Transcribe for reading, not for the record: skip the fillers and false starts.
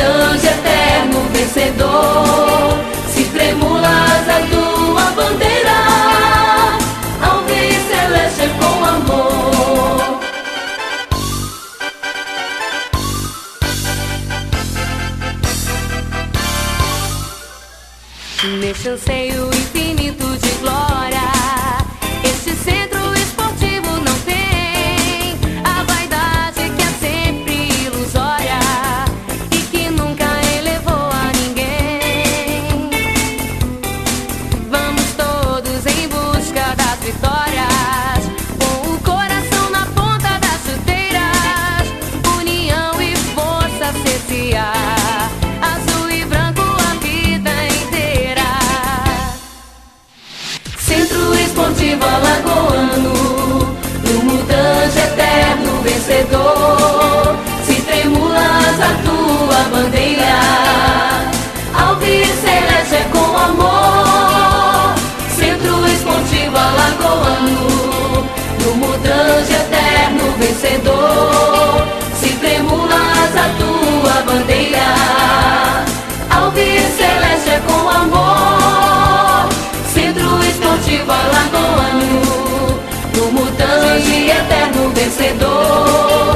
Mutange eterno vencedor, se tremulas a tua bandeira, Alvim celeste com amor. Neste anseio infinito de glória, este centro esportivo não tem a vaidade que é sempre ilusória e que nunca elevou a ninguém. Vamos todos em busca das vitórias, com o coração na ponta das chuteiras, união e força cessia, azul e branco a vida inteira. Centro Esportivo Alagoano, no Mutange eterno vencedor, se tremulas a tua bandeira, Alvim celeste é com amor. Centro Esportivo Alagoano, no Mutange eterno vencedor, se tremulas a tua bandeira, Alvim celeste é com amor. Centro Esportivo Alagoano, no Mutange eterno vencedor.